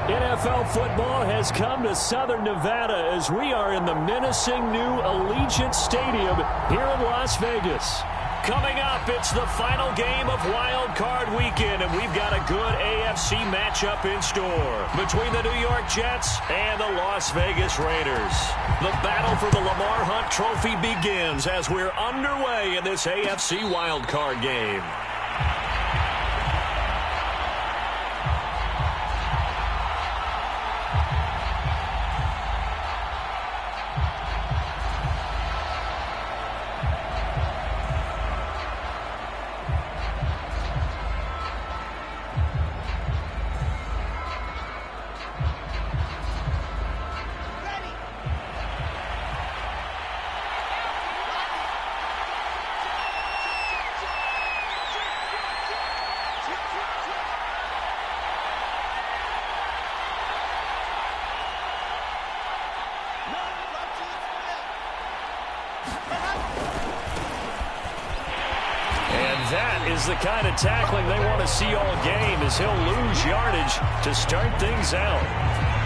NFL football has come to Southern Nevada as we are in the menacing new Allegiant Stadium here in Las Vegas. Coming up, it's the final game of Wild Card Weekend, and we've got a good AFC matchup in store between the New York Jets and the Las Vegas Raiders. The battle for the Lamar Hunt Trophy begins as we're underway in this AFC Wild Card game. That is the kind of tackling they want to see all game as he'll lose yardage to start things out.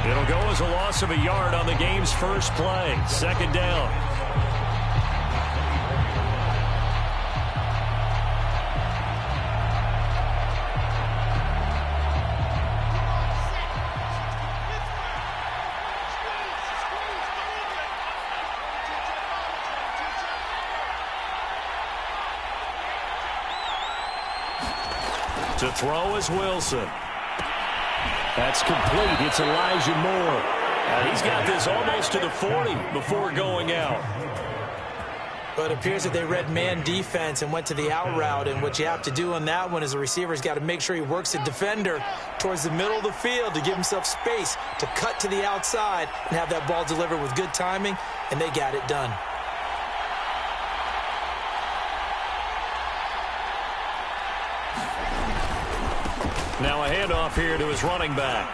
It'll go as a loss of a yard on the game's first play. Second down. To throw is Wilson. That's complete. It's Elijah Moore. And he's got this almost to the 40 before going out. But it appears that they read man defense and went to the out route. And what you have to do on that one is the receiver's got to make sure he works the defender towards the middle of the field to give himself space to cut to the outside and have that ball delivered with good timing. And they got it done. Now a handoff here to his running back.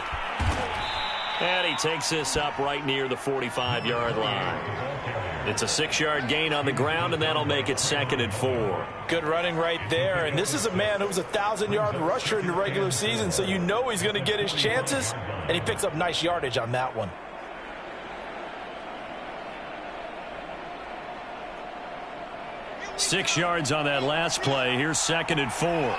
And he takes this up right near the 45-yard line. It's a 6-yard gain on the ground, and that'll make it 2nd and 4. Good running right there. And this is a man who was a 1,000-yard rusher in the regular season, so you know he's going to get his chances. And he picks up nice yardage on that one. Six yards on that last play. Here's 2nd and 4.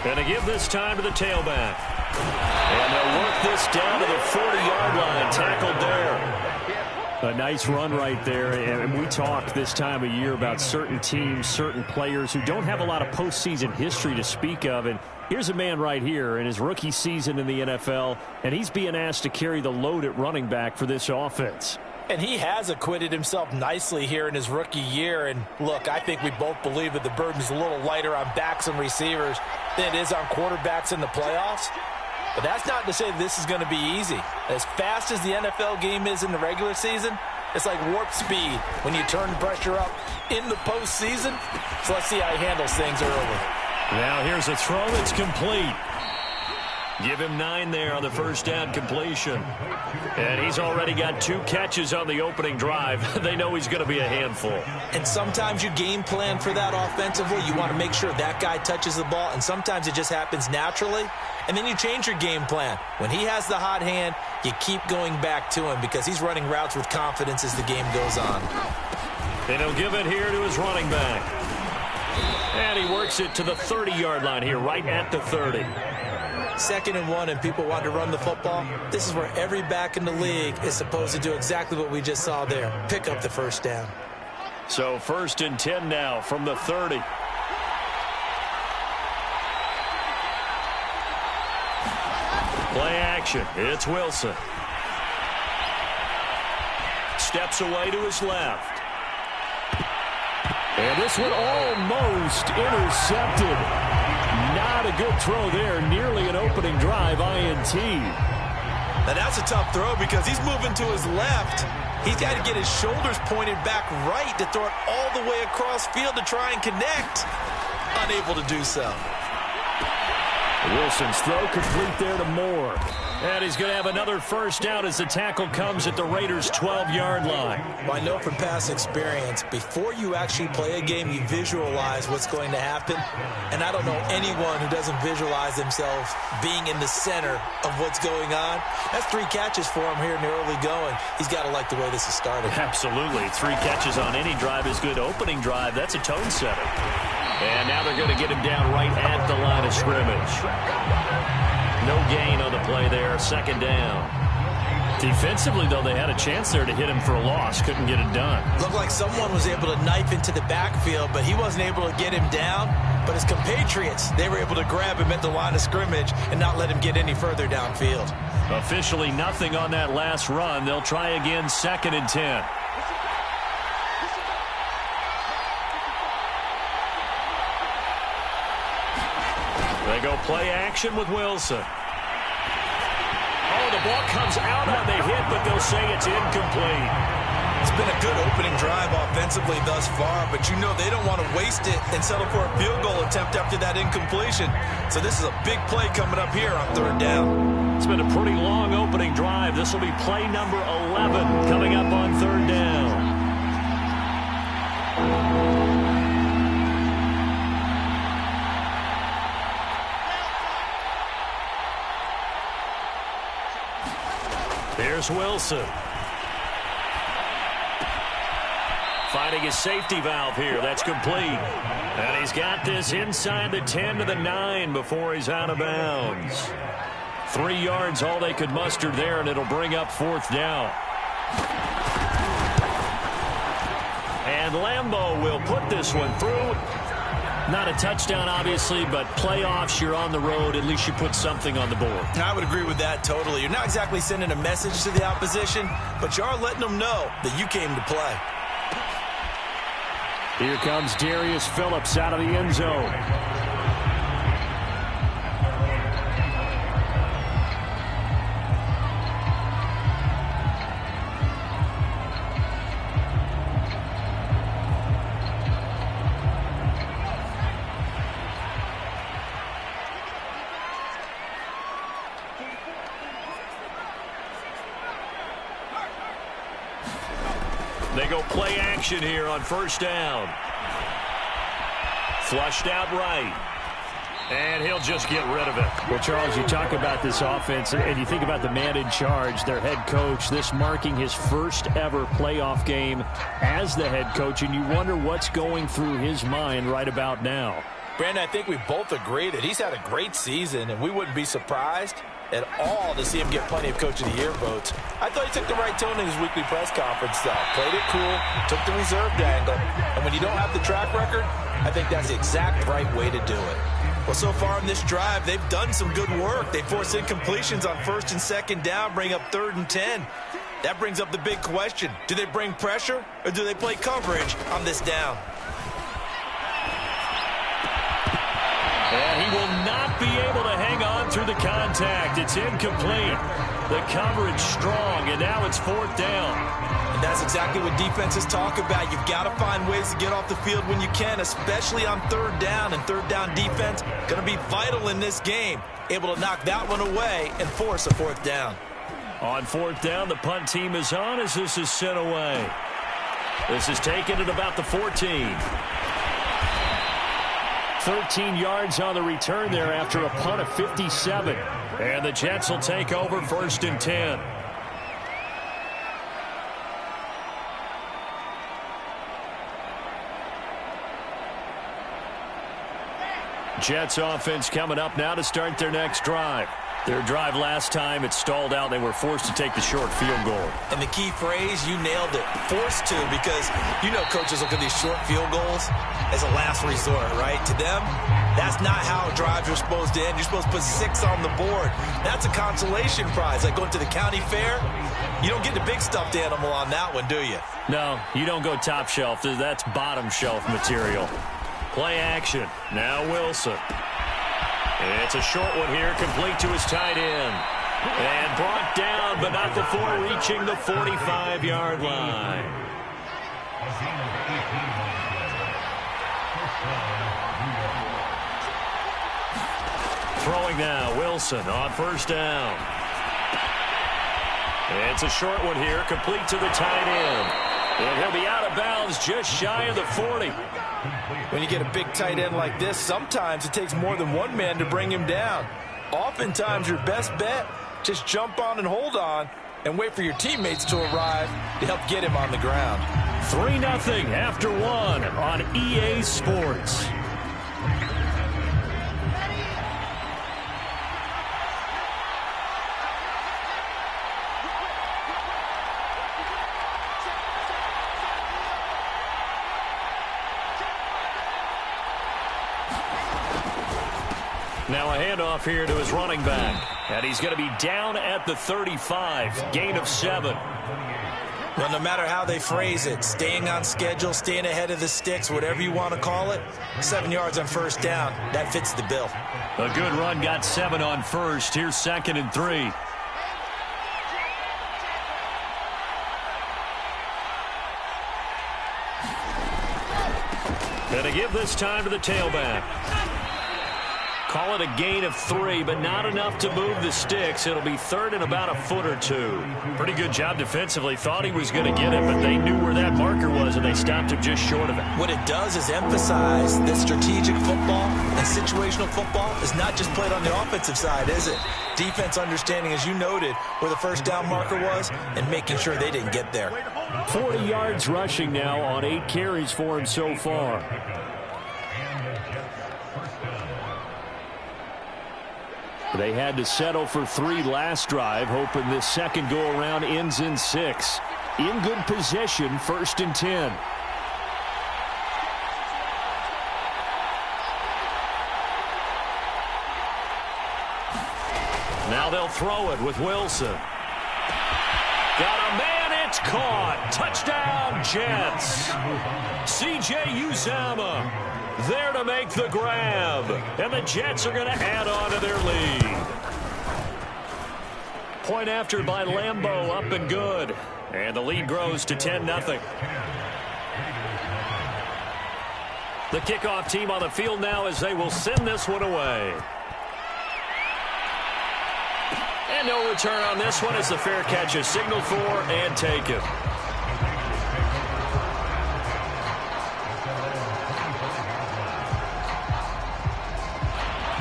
And to give this time to the tailback. And they'll work this down to the 40-yard line. Tackled there. A nice run right there. And we talked this time of year about certain teams, certain players who don't have a lot of postseason history to speak of. And here's a man right here in his rookie season in the NFL, and he's being asked to carry the load at running back for this offense. And he has acquitted himself nicely here in his rookie year. And look, I think we both believe that the burden's a little lighter on backs and receivers than it is on quarterbacks in the playoffs. But that's not to say that this is going to be easy. As fast as the NFL game is in the regular season, it's like warp speed when you turn the pressure up in the postseason. So let's see how he handles things early. Now here's a throw that's complete. Give him 9 there on the first down completion. And he's already got 2 catches on the opening drive. They know he's going to be a handful. And sometimes you game plan for that offensively. You want to make sure that guy touches the ball, and sometimes it just happens naturally. And then you change your game plan. When he has the hot hand, you keep going back to him because he's running routes with confidence as the game goes on. And he'll give it here to his running back. And he works it to the 30-yard line here, right at the 30. 2nd and 1, and people want to run the football. This is where every back in the league is supposed to do exactly what we just saw there. Pick up the first down. So 1st and 10 now from the 30. Play action. It's Wilson. Steps away to his left. And this one almost intercepted. Not a good throw there. Nearly an opening drive INT. Now that's a tough throw because he's moving to his left. He's got to get his shoulders pointed back right to throw it all the way across field to try and connect. Unable to do so. Wilson's throw complete there to Moore. And he's going to have another first down as the tackle comes at the Raiders' 12-yard line. Well, I know from past experience, before you actually play a game, you visualize what's going to happen. And I don't know anyone who doesn't visualize themselves being in the center of what's going on. That's 3 catches for him here in the early going. He's got to like the way this is started. Absolutely. 3 catches on any drive is good. Opening drive, that's a tone setter. And now they're going to get him down right at the line of scrimmage. No gain on the play there, second down. Defensively, though, they had a chance there to hit him for a loss. Couldn't get it done. Looked like someone was able to knife into the backfield, but he wasn't able to get him down. But his compatriots, they were able to grab him at the line of scrimmage and not let him get any further downfield. Officially nothing on that last run. They'll try again, 2nd and 10. They go play action with Wilson. Oh, the ball comes out on the hit, but they'll say it's incomplete. It's been a good opening drive offensively thus far, but you know they don't want to waste it and settle for a field goal attempt after that incompletion. So this is a big play coming up here on 3rd down. It's been a pretty long opening drive. This will be play number 11 coming up on 3rd down. There's Wilson. Finding his safety valve here. That's complete. And he's got this inside the 10 to the 9 before he's out of bounds. 3 yards, all they could muster there, and it'll bring up 4th down. And Lambeau will put this one through. Not a touchdown, obviously, but playoffs, you're on the road. At least you put something on the board. I would agree with that totally. You're not exactly sending a message to the opposition, but you are letting them know that you came to play. Here comes Darius Phillips out of the end zone. They go play action here on 1st down. Flushed out right. And he'll just get rid of it. Well, Charles, you talk about this offense, and you think about the man in charge, their head coach, this marking his first ever playoff game as the head coach, and you wonder what's going through his mind right about now. Brandon, I think we both agree that he's had a great season, and we wouldn't be surprised at all to see him get plenty of Coach of the Year votes. I thought he took the right tone in his weekly press conference, though. Played it cool, took the reserved angle, and when you don't have the track record, I think that's the exact right way to do it. Well, so far in this drive, they've done some good work. They force incompletions on 1st and 2nd down, bring up 3rd and 10. That brings up the big question. Do they bring pressure, or do they play coverage on this down? And he will not be able to hang on through the contact. It's incomplete. The coverage strong, and now it's 4th down. And that's exactly what defenses talk about. You've got to find ways to get off the field when you can, especially on 3rd down. And 3rd down defense going to be vital in this game. Able to knock that one away and force a 4th down. On 4th down, the punt team is on as this is sent away. This is taken at about the 14. 13 yards on the return there after a punt of 57. And the Jets will take over 1st and 10. Jets offense coming up now to start their next drive. Their drive last time, it stalled out. They were forced to take the short field goal. And the key phrase, you nailed it. Forced to, because you know coaches look at these short field goals as a last resort, right? To them, that's not how drives are supposed to end. You're supposed to put 6 on the board. That's a consolation prize. Like going to the county fair, you don't get the big stuffed animal on that one, do you? No, you don't go top shelf. That's bottom shelf material. Play action. Now Wilson. It's a short one here, complete to his tight end. And brought down, but not before reaching the 45-yard line. Throwing now, Wilson on first down. It's a short one here, complete to the tight end. And he'll be out of bounds just shy of the 40. When you get a big tight end like this, sometimes it takes more than one man to bring him down. Oftentimes, your best bet, just jump on and hold on and wait for your teammates to arrive to help get him on the ground. 3-0 after one on EA Sports. Now a handoff here to his running back. And he's going to be down at the 35. Gain of 7. Well, no matter how they phrase it, staying on schedule, staying ahead of the sticks, whatever you want to call it, 7 yards on first down, that fits the bill. A good run got 7 on first. Here's 2nd and 3. Gonna give this time to the tailback. Call it a gain of 3, but not enough to move the sticks. It'll be 3rd and about a foot or 2. Pretty good job defensively. Thought he was going to get it, but they knew where that marker was, and they stopped him just short of it. What it does is emphasize that strategic football and situational football is not just played on the offensive side, is it? Defense understanding, as you noted, where the first down marker was and making sure they didn't get there. 40 yards rushing now on 8 carries for him so far. They had to settle for 3 last drive, hoping this second go-around ends in 6. In good position, 1st and 10. Now they'll throw it with Wilson. Got a man, it's caught. Touchdown, Jets. C.J. Uzomah there to make the grab. And the Jets are going to add on to their lead. Point after by Lambeau, up and good. And the lead grows to 10-0. The kickoff team on the field now as they will send this one away. And no return on this one as the fair catch is signaled for and taken.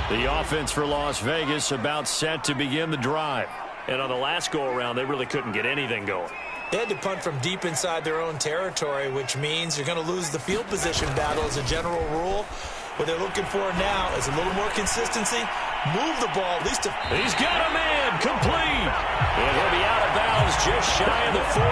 The offense for Las Vegas about set to begin the drive. And on the last go-around, they really couldn't get anything going. They had to punt from deep inside their own territory, which means you're going to lose the field position battle as a general rule. What they're looking for now is a little more consistency. Move the ball at least to... He's got a man, complete. And he'll be out of bounds just shy of the 40.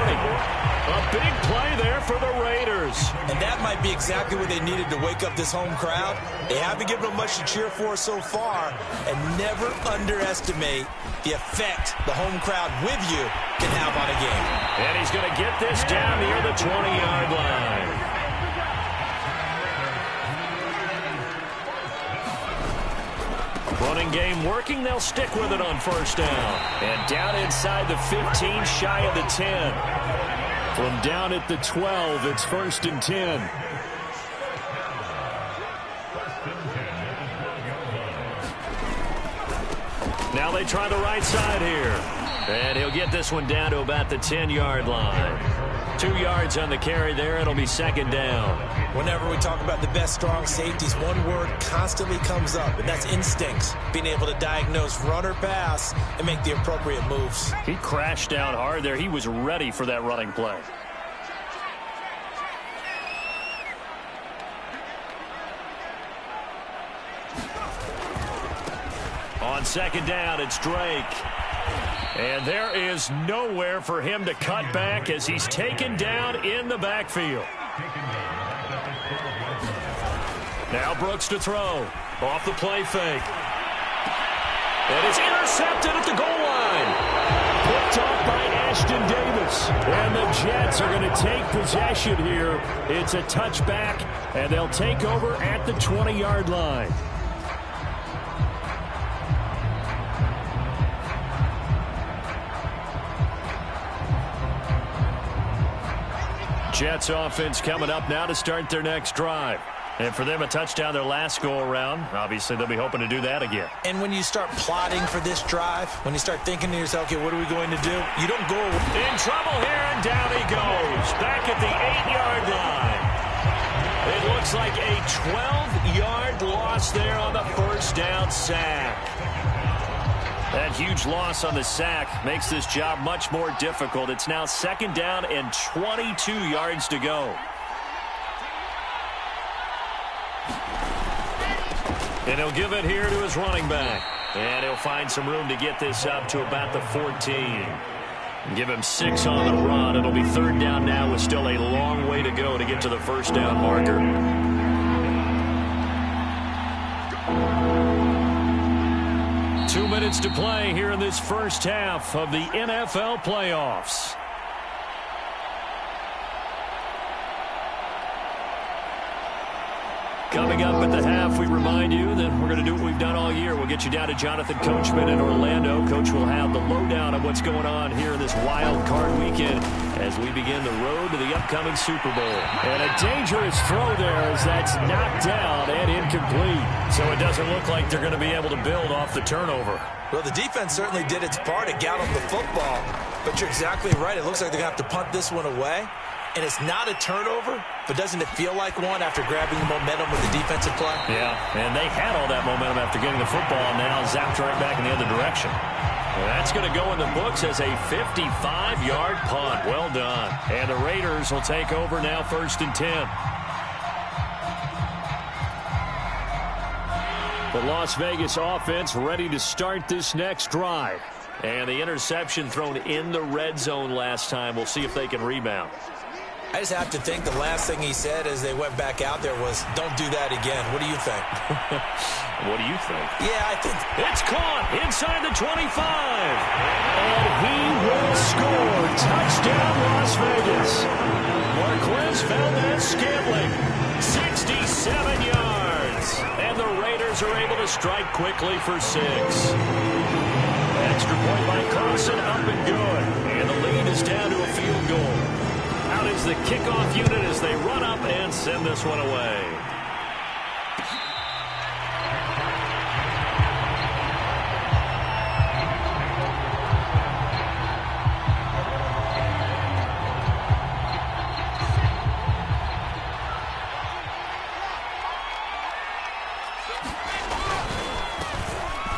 A big play there for the Raiders. And that might be exactly what they needed to wake up this home crowd. They haven't given them much to cheer for so far. And never underestimate the effect the home crowd with you can have on a game. And he's going to get this down near the 20-yard line. Running game working. They'll stick with it on first down. And down inside the 15, shy of the 10. From down at the 12, it's 1st and 10. Now they try the right side here. And he'll get this one down to about the 10-yard line. 2 yards on the carry there. It'll be 2nd down. Whenever we talk about the best strong safeties, one word constantly comes up, and that's instincts. Being able to diagnose run or pass and make the appropriate moves. He crashed down hard there. He was ready for that running play. On 2nd down, it's Drake. And there is nowhere for him to cut back as he's taken down in the backfield. Now Brooks to throw. Off the play fake. And it's intercepted at the goal line. Picked off by Ashton Davis. And the Jets are going to take possession here. It's a touchback, and they'll take over at the 20-yard line. Jets offense coming up now to start their next drive. And for them, a touchdown their last go-around. Obviously, they'll be hoping to do that again. And when you start plotting for this drive, when you start thinking to yourself, okay, what are we going to do? You don't go. In trouble here, and down he goes. Back at the 8-yard line. It looks like a 12-yard loss there on the first down sack. That huge loss on the sack makes this job much more difficult. It's now 2nd down and 22 yards to go. And he'll give it here to his running back. And he'll find some room to get this up to about the 14. Give him 6 on the run. It'll be 3rd down now with still a long way to go to get to the first down marker. Two minutes to play here in this first half of the NFL playoffs. Coming up at the half, we remind you that we're going to do what we've done all year. We'll get you down to Jonathan Coachman in Orlando. Coach will have the lowdown of what's going on here in this wild card weekend as we begin the road to the upcoming Super Bowl. And a dangerous throw there as that's knocked down and incomplete. So it doesn't look like they're going to be able to build off the turnover. Well, the defense certainly did its part to gallop the football. But you're exactly right. It looks like they're going to have to punt this one away. And it's not a turnover, but doesn't it feel like one after grabbing the momentum with the defensive play? Yeah, and they had all that momentum after getting the football, and now zapped right back in the other direction. And that's going to go in the books as a 55-yard punt. Well done. And the Raiders will take over now 1st and 10. The Las Vegas offense ready to start this next drive. And the interception thrown in the red zone last time. We'll see if they can rebound. I just have to think the last thing he said as they went back out there was, don't do that again. What do you think? What do you think? Yeah, I think. It's caught inside the 25. And he will score. Touchdown, Las Vegas. Marquez Valdes-Scantling, 67 yards. And the Raiders are able to strike quickly for 6. Extra point by Carson, up and good. And the lead is down to a field goal. Out is the kickoff unit as they run up and send this one away.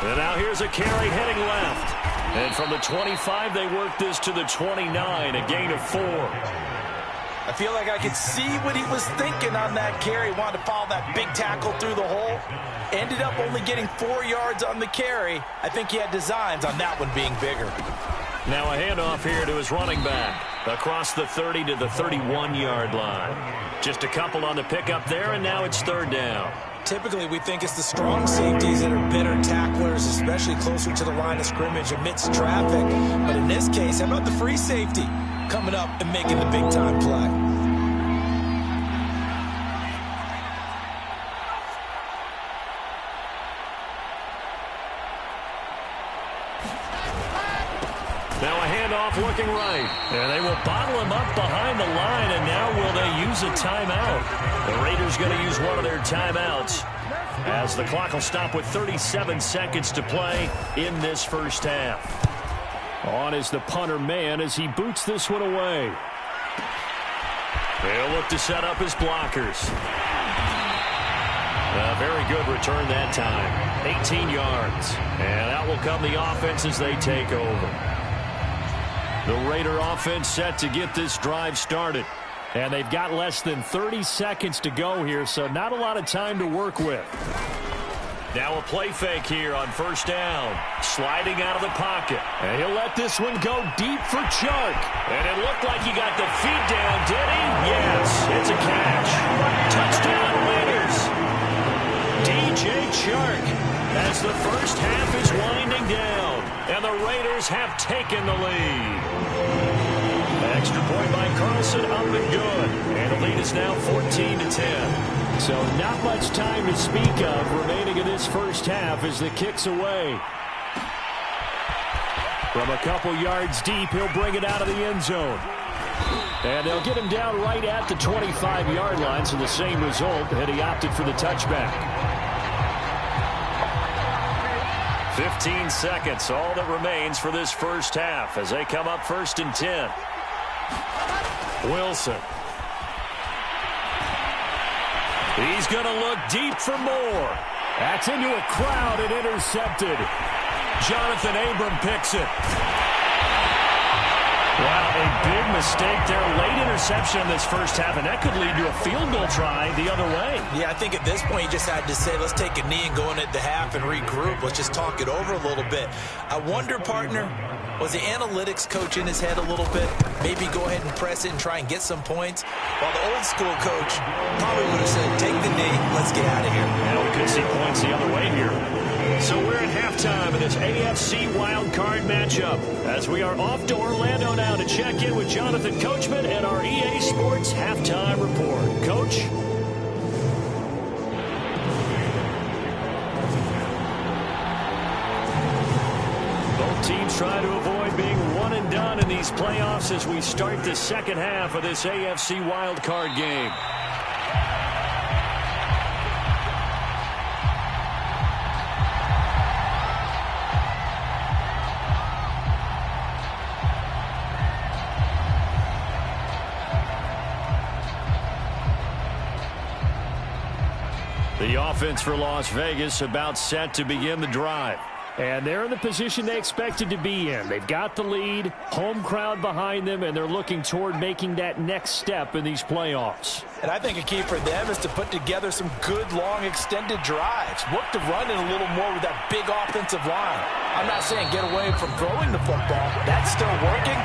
And now here's a carry heading left. And from the 25, they work this to the 29, a gain of 4. I feel like I could see what he was thinking on that carry. Wanted to follow that big tackle through the hole. Ended up only getting 4 yards on the carry. I think he had designs on that one being bigger. Now a handoff here to his running back. Across the 30 to the 31-yard line. Just a couple on the pickup there, and now it's 3rd down. Typically, we think it's the strong safeties that are better tacklers, especially closer to the line of scrimmage amidst traffic. But in this case, how about the free safety coming up and making the big-time play? Now a handoff looking right. And they will bottle him up behind the line, and now will they use a timeout? The Raiders going to use one of their timeouts as the clock will stop with 37 seconds to play in this first half. On is the punter man as he boots this one away. They'll look to set up his blockers. A very good return that time. 18 yards. And out will come the offense as they take over. The Raider offense set to get this drive started. And they've got less than 30 seconds to go here, so not a lot of time to work with. Now a play fake here on 1st down. Sliding out of the pocket. And he'll let this one go deep for Chark. And it looked like he got the feet down, did he? Yes, it's a catch. Touchdown, Raiders. DJ Chark as the first half is winding down. And the Raiders have taken the lead. Extra point by Carlson, up and good. And the lead is now 14-10. So not much time to speak of remaining in this first half as the kick's away. From a couple yards deep, he'll bring it out of the end zone. And they'll get him down right at the 25-yard line, so the same result, and he opted for the touchback. 15 seconds, all that remains for this first half as they come up 1st and 10. Wilson. He's going to look deep for more. That's into a crowd and intercepted. Jonathan Abram picks it. Wow, a big mistake there. Late interception in this first half, and that could lead to a field goal try the other way. Yeah, I think at this point you just had to say, let's take a knee and go into the half and regroup. Let's just talk it over a little bit. I wonder, partner, was the analytics coach in his head a little bit? Maybe go ahead and press it and try and get some points? While the old school coach probably would have said, take the knee, let's get out of here. And we could see points the other way here. So we're at halftime of this AFC wildcard matchup as we are off to Orlando now to check in with Jonathan Coachman and our EA Sports Halftime Report. Coach? Both teams try to avoid being one and done in these playoffs as we start the second half of this AFC wildcard game. The offense for Las Vegas about set to begin the drive. And they're in the position they expected to be in. They've got the lead, home crowd behind them, and they're looking toward making that next step in these playoffs. And I think a key for them is to put together some good, long, extended drives. Work the run in a little more with that big offensive line. I'm not saying get away from throwing the football. That's still working.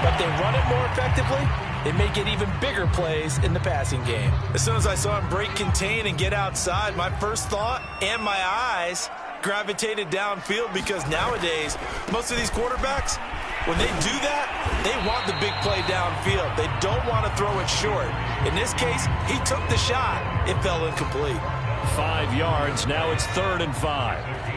But they run it more effectively, they may get even bigger plays in the passing game. As soon as I saw him break contain and get outside, my first thought and my eyes gravitated downfield, because nowadays, most of these quarterbacks, when they do that, they want the big play downfield. They don't want to throw it short. In this case, he took the shot. It fell incomplete. 5 yards. Now it's 3rd and 5.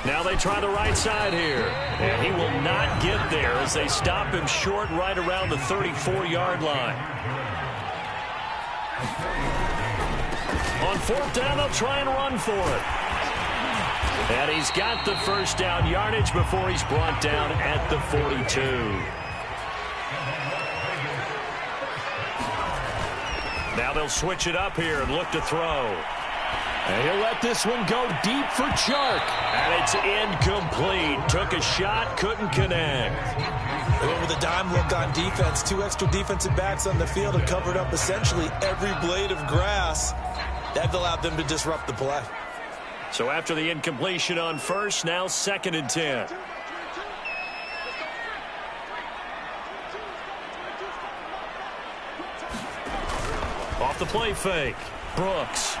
Now they try the right side here. And he will not get there as they stop him short right around the 34-yard line. On 4th down, they'll try and run for it. And he's got the first down yardage before he's brought down at the 42. Now they'll switch it up here and look to throw. And he'll let this one go deep for Chark. And it's incomplete. Took a shot, couldn't connect. They went with a dime look on defense. 2 extra defensive backs on the field and covered up essentially every blade of grass. That allowed them to disrupt the play. So after the incompletion on first, now 2nd and 10. Off the play fake. Brooks.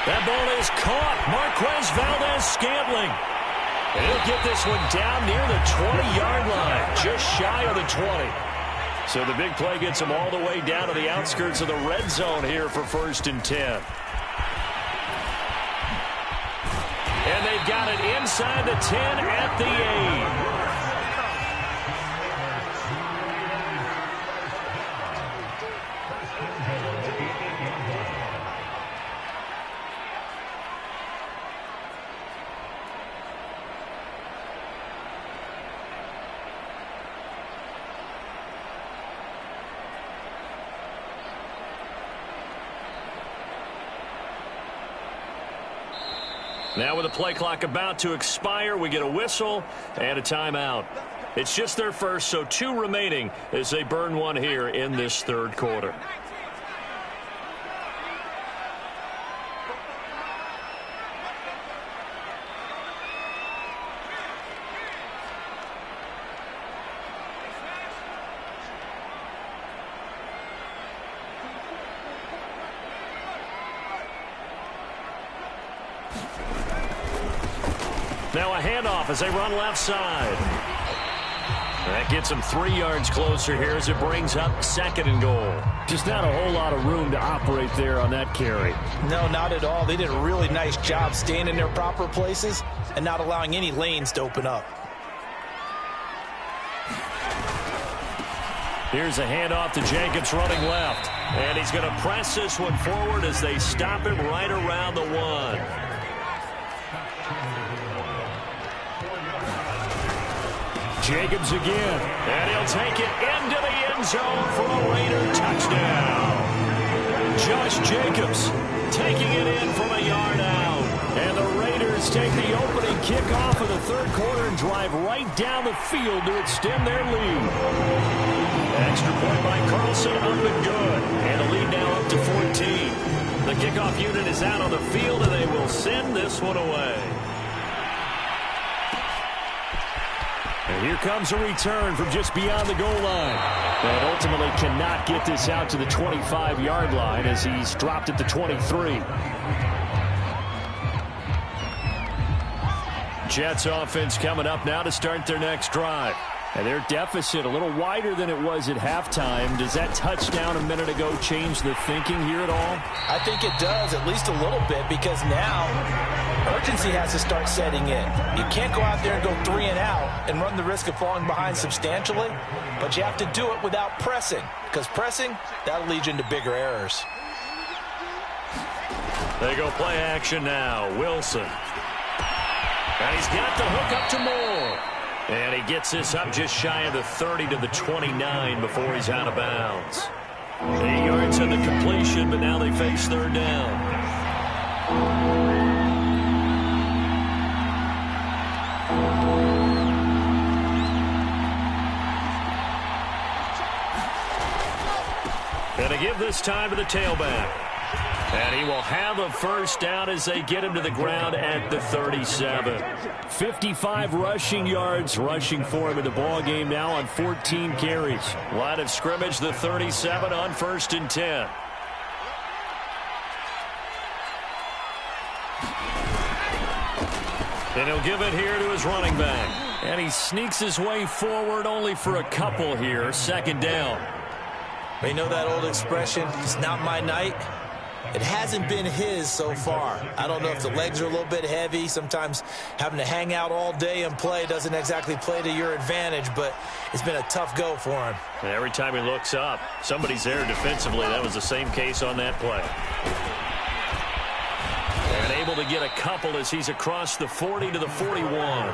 That ball is caught. Marquez Valdes-Scantling. And he'll get this one down near the 20-yard line, just shy of the 20. So the big play gets him all the way down to the outskirts of the red zone here for 1st and 10. And they've got it inside the 10 at the 8. Now with the play clock about to expire, we get a whistle and a timeout. It's just their first, so 2 remaining as they burn one here in this 3rd quarter. Now a handoff as they run left side. That gets him 3 yards closer here as it brings up 2nd and goal. Just not a whole lot of room to operate there on that carry. No, not at all. They did a really nice job staying in their proper places and not allowing any lanes to open up. Here's a handoff to Jacobs running left. And he's going to press this one forward as they stop him right around the 1. Jacobs again. And he'll take it into the end zone for a Raider touchdown. Josh Jacobs taking it in from a yard out. And the Raiders take the opening kickoff of the 3rd quarter and drive right down the field to extend their lead. Extra point by Carlson, up and good. And the lead now up to 14. The kickoff unit is out on the field, and they will send this one away. And here comes a return from just beyond the goal line. But ultimately cannot get this out to the 25-yard line as he's dropped at the 23. Jets offense coming up now to start their next drive. And their deficit a little wider than it was at halftime. Does that touchdown a minute ago change the thinking here at all? I think it does, at least a little bit, because now urgency has to start setting in. You can't go out there and go 3 and out and run the risk of falling behind substantially, but you have to do it without pressing, because pressing, that'll lead you into bigger errors. They go play action now. Wilson. And he's got the hook up to Moore. And he gets this up just shy of the 30 to the 29 before he's out of bounds. 8 yards on the completion, but now they face 3rd down. And to give this time to the tailback. And he will have a 1st down as they get him to the ground at the 37. 55 rushing yards rushing for him in the ball game now on 14 carries. Line of scrimmage, the 37 on 1st and 10. And he'll give it here to his running back. And he sneaks his way forward only for a couple here. 2nd down. You know that old expression, it's not my night? It hasn't been his so far. I don't know if the legs are a little bit heavy. Sometimes having to hang out all day and play doesn't exactly play to your advantage, but it's been a tough go for him. And every time he looks up, somebody's there defensively. That was the same case on that play. And able to get a couple as he's across the 40 to the 41.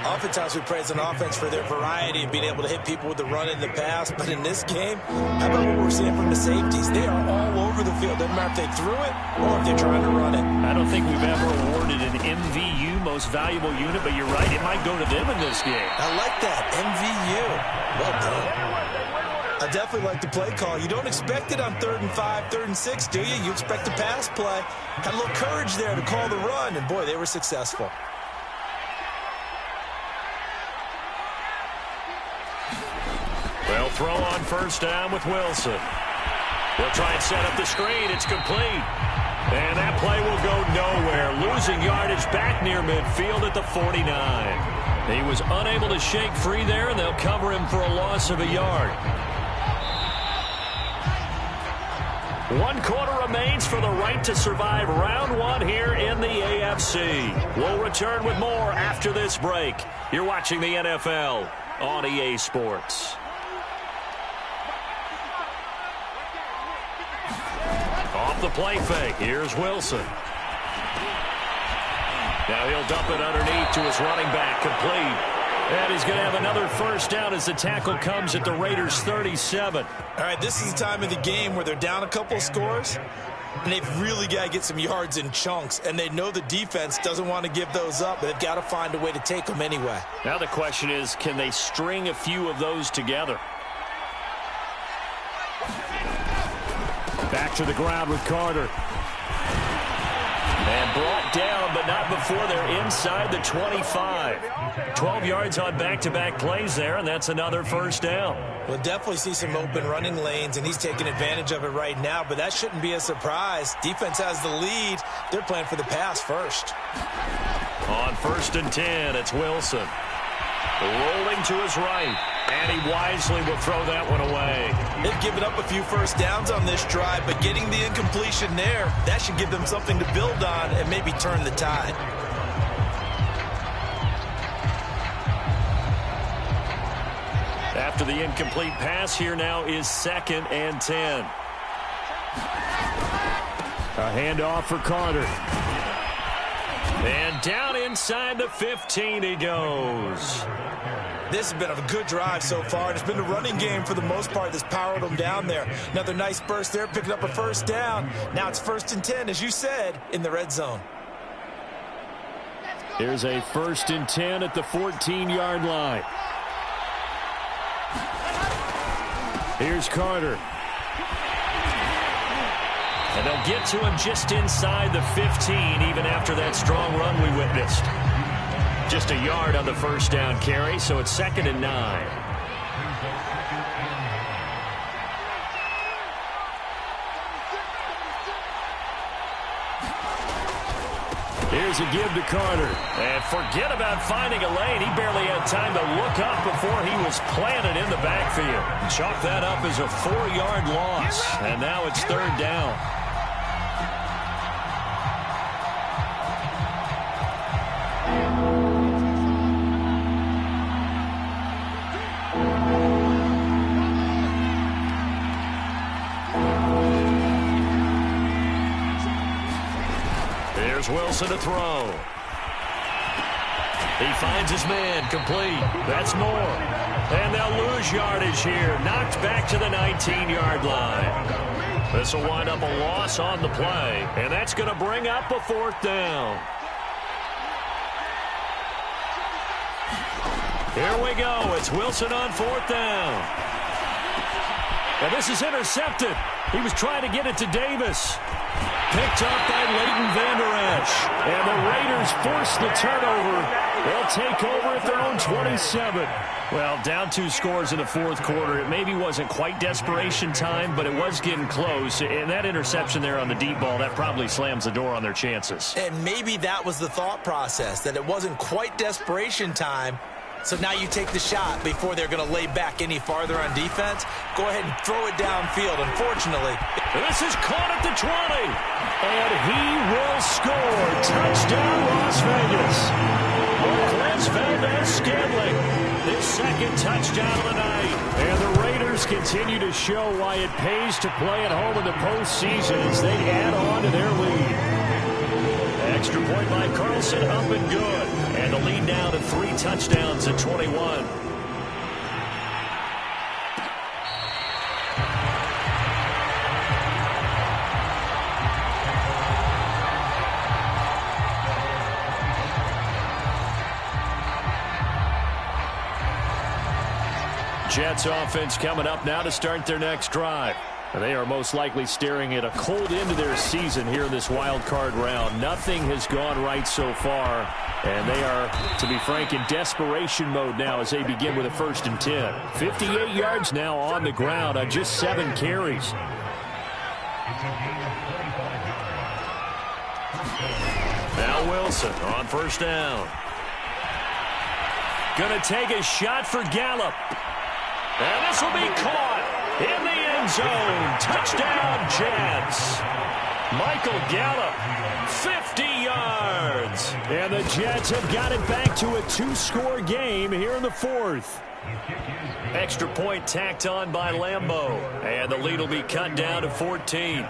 Oftentimes we praise an offense for their variety and being able to hit people with the run and the pass, but in this game, how about what we're seeing from the safeties? They are all over the field. Doesn't matter if they threw it or if they're trying to run it. I don't think we've ever awarded an MVU, most valuable unit, but you're right, it might go to them in this game. I like that, MVU. Well done. I definitely like the play call. You don't expect it on 3rd and 5, 3rd and 6, do you? You expect a pass play. Had a little courage there to call the run, and boy, they were successful. They'll throw on 1st down with Wilson. They'll try and set up the screen. It's complete. And that play will go nowhere. Losing yardage back near midfield at the 49. He was unable to shake free there, and they'll cover him for a loss of a yard. 1 quarter remains for the right to survive round 1 here in the AFC. We'll return with more after this break. You're watching the NFL on EA Sports. Off the play fake, here's Wilson. Now he'll dump it underneath to his running back, complete. And he's going to have another 1st down as the tackle comes at the Raiders' 37. All right, this is the time of the game where they're down a couple of scores, and they've really got to get some yards in chunks, and they know the defense doesn't want to give those up, but they've got to find a way to take them anyway. Now the question is, can they string a few of those together? Back to the ground with Carter. And brought down, but not before they're inside the 25. 12 yards on back-to-back plays there, and that's another 1st down. We'll definitely see some open running lanes, and he's taking advantage of it right now, but that shouldn't be a surprise. Defense has the lead. They're playing for the pass first. On 1st and 10, it's Wilson. Rolling to his right. And he wisely will throw that one away. They've given up a few first downs on this drive, but getting the incompletion there, that should give them something to build on and maybe turn the tide. After the incomplete pass, here now is 2nd and 10. A handoff for Carter. And down inside the 15 he goes. This has been a good drive so far. It's been a running game for the most part that's powered them down there. Another nice burst there, picking up a first down. Now it's 1st and 10, as you said, in the red zone. Here's a 1st and 10 at the 14-yard line. Here's Carter. And they'll get to him just inside the 15, even after that strong run we witnessed. Just a yard on the first down carry, so it's 2nd and 9. Here's a give to Carter. And forget about finding a lane. He barely had time to look up before he was planted in the backfield. Chalk that up as a 4-yard loss. And now it's 3rd down. Wilson to throw. He finds his man, complete. That's more. And they'll lose yardage here. Knocked back to the 19-yard line. This will wind up a loss on the play. And that's going to bring up a 4th down. Here we go. It's Wilson on 4th down. And this is intercepted. He was trying to get it to Davis. Picked up by Leighton Vander Esch. And the Raiders force the turnover. They'll take over at their own 27. Well, down 2 scores in the 4th quarter. It maybe wasn't quite desperation time, but it was getting close. And that interception there on the deep ball, that probably slams the door on their chances. And maybe that was the thought process, that it wasn't quite desperation time. So now you take the shot before they're going to lay back any farther on defense. Go ahead and throw it downfield. Unfortunately, this is caught at the 20. And he will score. Touchdown, Las Vegas. Marquez Valdez-Scantling, his 2nd touchdown of the night. And the Raiders continue to show why it pays to play at home in the postseason as they add on to their lead. Extra point by Carlson, up and good. And the lead now to 3 touchdowns at 21. Jets offense coming up now to start their next drive. They are most likely staring at a cold end to their season here in this wild card round. Nothing has gone right so far, and they are, to be frank, in desperation mode now as they begin with a 1st and 10. 58 yards now on the ground on just 7 carries. Now Wilson on 1st down. Gonna take a shot for Gallup. And this will be caught in the end zone. Touchdown, Jets. Michael Gallup, 50 yards. And the Jets have got it back to a 2-score game here in the 4th. Extra point tacked on by Lambeau. And the lead will be cut down to 14.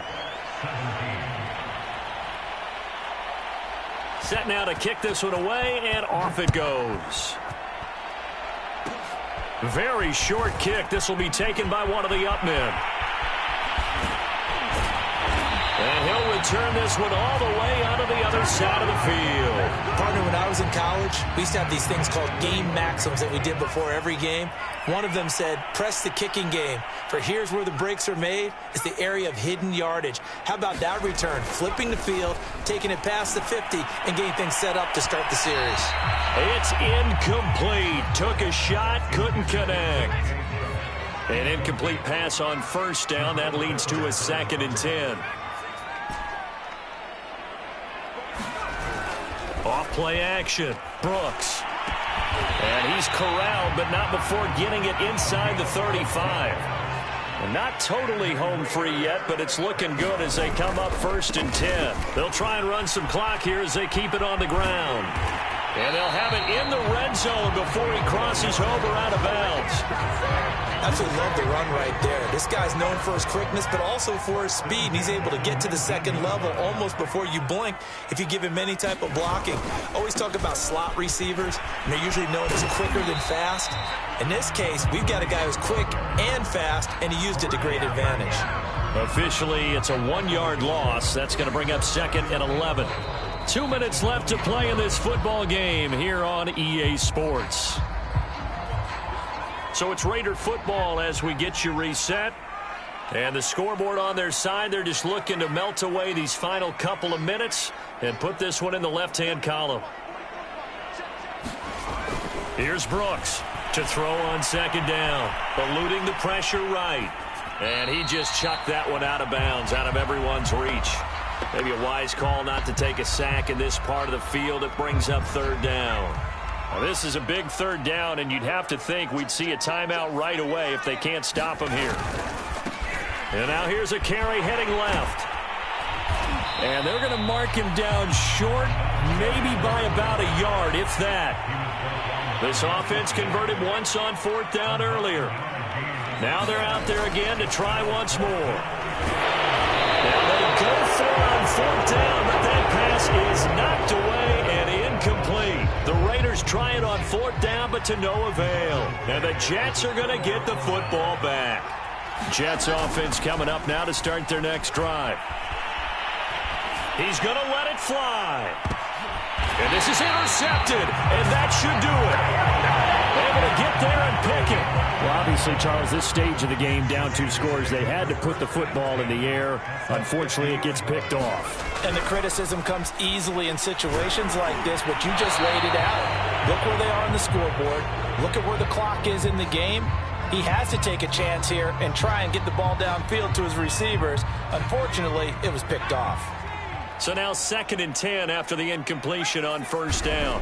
Set now to kick this one away, and off it goes. Very short kick. This will be taken by one of the up men. And he'll return this one all the way onto the other side of the field. Partner, when I was in college, we used to have these things called game maxims that we did before every game. One of them said, press the kicking game. For here's where the breaks are made. It's the area of hidden yardage. How about that return? Flipping the field, taking it past the 50, and getting things set up to start the series. It's incomplete. Took a shot, couldn't connect. An incomplete pass on 1st down. That leads to a 2nd and 10. Off play action. Brooks. And he's corralled, but not before getting it inside the 35. And not totally home free yet, but it's looking good as they come up 1st and 10. They'll try and run some clock here as they keep it on the ground. And they'll have it in the red zone before he crosses over out of bounds. Absolutely love the run right there. This guy's known for his quickness, but also for his speed. And he's able to get to the second level almost before you blink if you give him any type of blocking. Always talk about slot receivers, and they're usually known as quicker than fast. In this case, we've got a guy who's quick and fast, and he used it to great advantage. Officially, it's a 1-yard loss. That's going to bring up 2nd and 11. 2 minutes left to play in this football game here on EA Sports. So it's Raider football as we get you reset. And the scoreboard on their side, they're just looking to melt away these final couple of minutes and put this one in the left-hand column. Here's Brooks to throw on 2nd down, eluding the pressure right. And he just chucked that one out of bounds, out of everyone's reach. Maybe a wise call not to take a sack in this part of the field. It brings up 3rd down. Now, this is a big 3rd down, and you'd have to think we'd see a timeout right away if they can't stop him here. And now here's a carry heading left. And they're going to mark him down short, maybe by about a yard, if that. This offense converted once on 4th down earlier. Now they're out there again to try once more. Now they go for it on 4th down, but that pass is knocked away and incomplete. The Raiders try it on 4th down, but to no avail. And the Jets are going to get the football back. Jets offense coming up now to start their next drive. He's going to let it fly. And this is intercepted, and that should do it. Able to get there and pick it. Well, obviously, Charles, this stage of the game, down 2 scores, they had to put the football in the air. Unfortunately, it gets picked off. And the criticism comes easily in situations like this, but you just laid it out. Look where they are on the scoreboard. Look at where the clock is in the game. He has to take a chance here and try and get the ball downfield to his receivers. Unfortunately, it was picked off. So now 2nd and 10 after the incompletion on 1st down.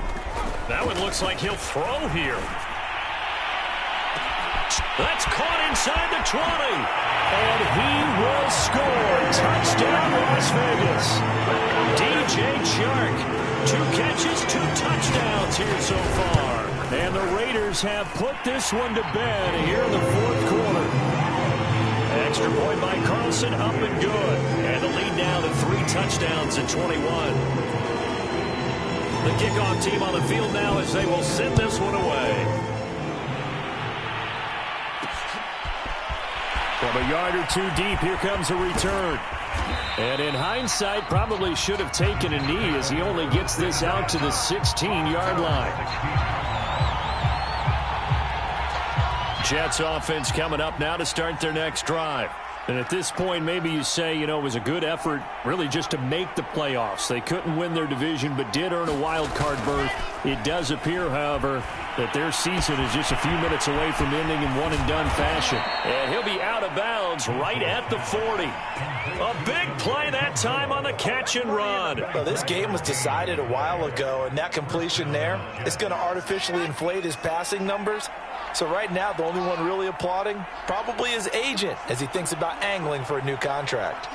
That one looks like he'll throw here. That's caught inside the 20. And he will score. Touchdown, Las Vegas. DJ Chark. 2 catches, 2 touchdowns here so far. And the Raiders have put this one to bed here in the 4th quarter. Extra point by Carlson, up and good. And the lead now to 3 touchdowns at 21. The kickoff team on the field now as they will send this one away. From a yard or 2 deep, here comes a return. And in hindsight, probably should have taken a knee as he only gets this out to the 16-yard line. Jets offense coming up now to start their next drive. And at this point, maybe you say, you know, it was a good effort really just to make the playoffs. They couldn't win their division but did earn a wild card berth. It does appear, however, that their season is just a few minutes away from ending in one-and-done fashion. And he'll be out of bounds right at the 40. A big play that time on the catch and run. Well, this game was decided a while ago, and that completion there is going to artificially inflate his passing numbers. So right now, the only one really applauding probably his agent as he thinks about angling for a new contract.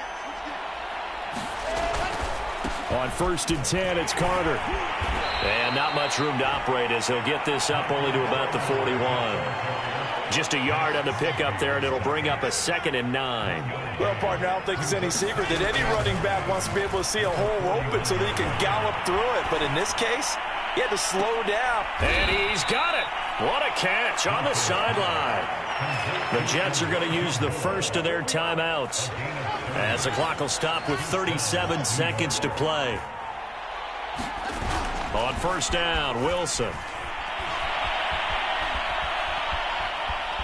On 1st and 10, it's Carter. And not much room to operate as he'll get this up only to about the 41. Just a yard on the pickup there, and it'll bring up a 2nd and 9. Well, partner, I don't think it's any secret that any running back wants to be able to see a hole open so that he can gallop through it. But in this case, he had to slow down. And he's got it. What a catch on the sideline. The Jets are going to use the first of their timeouts as the clock will stop with 37 seconds to play. On 1st down, Wilson.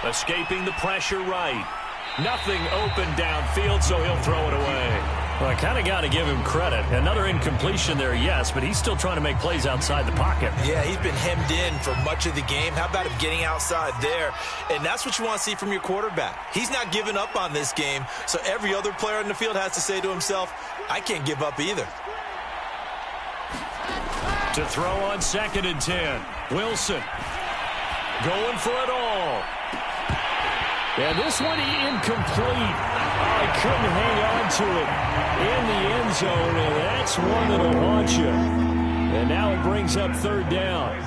Escaping the pressure right. Nothing open downfield, so he'll throw it away. Well, I kind of got to give him credit. Another incompletion there, yes, but he's still trying to make plays outside the pocket. Yeah, he's been hemmed in for much of the game. How about him getting outside there? And that's what you want to see from your quarterback. He's not giving up on this game, so every other player in the field has to say to himself, I can't give up either. To throw on 2nd and 10. Wilson going for it all. And this one incomplete. I couldn't hang on to it in the end zone, and that's one that'll haunt you. And now it brings up 3rd down.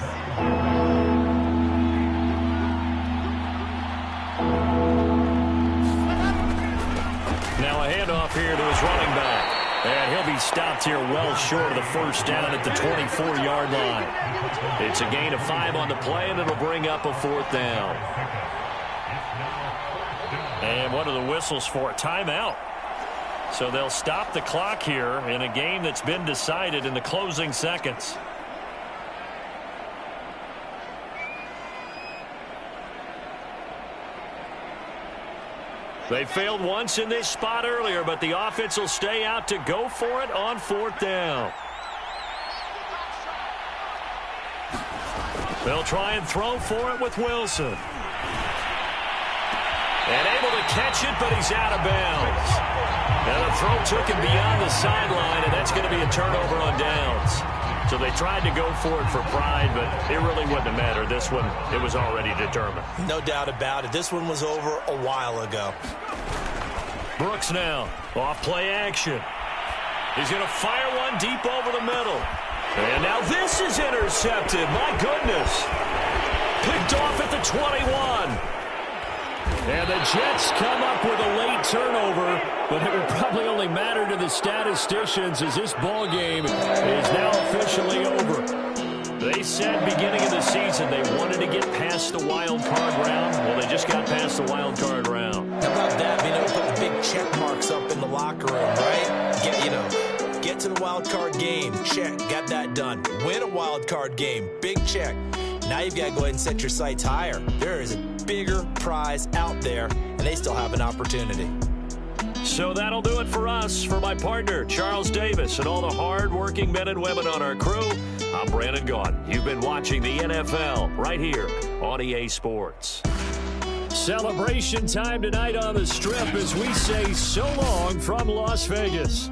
Now a handoff here to his running back. And he'll be stopped here well short of the 1st down at the 24-yard line. It's a gain of 5 on the play, and it'll bring up a 4th down. And what are the whistles for? Timeout. So they'll stop the clock here in a game that's been decided in the closing seconds. They failed once in this spot earlier, but the offense will stay out to go for it on 4th down. They'll try and throw for it with Wilson. And able to catch it, but he's out of bounds. And the throw took him beyond the sideline, and that's going to be a turnover on downs. So they tried to go for it for pride, but it really wouldn't have mattered. This one, it was already determined. No doubt about it. This one was over a while ago. Brooks now, off play action. He's going to fire one deep over the middle. And now this is intercepted. My goodness. Picked off at the 21. And the Jets come up with a late turnover, but it will probably only matter to the statisticians as this ball game is now officially over. They said beginning of the season they wanted to get past the wild card round. Well, they just got past the wild card round. How about that? Being able to put the big check marks up in the locker room, right? Get to the wild card game. Check. Got that done. Win a wild card game. Big check. Now you've got to go ahead and set your sights higher. There is a bigger prize out there, and they still have an opportunity. So that'll do it for us. For my partner, Charles Davis, and all the hard-working men and women on our crew, I'm Brandon Gaudin. You've been watching the NFL right here on EA Sports. Celebration time tonight on the Strip as we say so long from Las Vegas.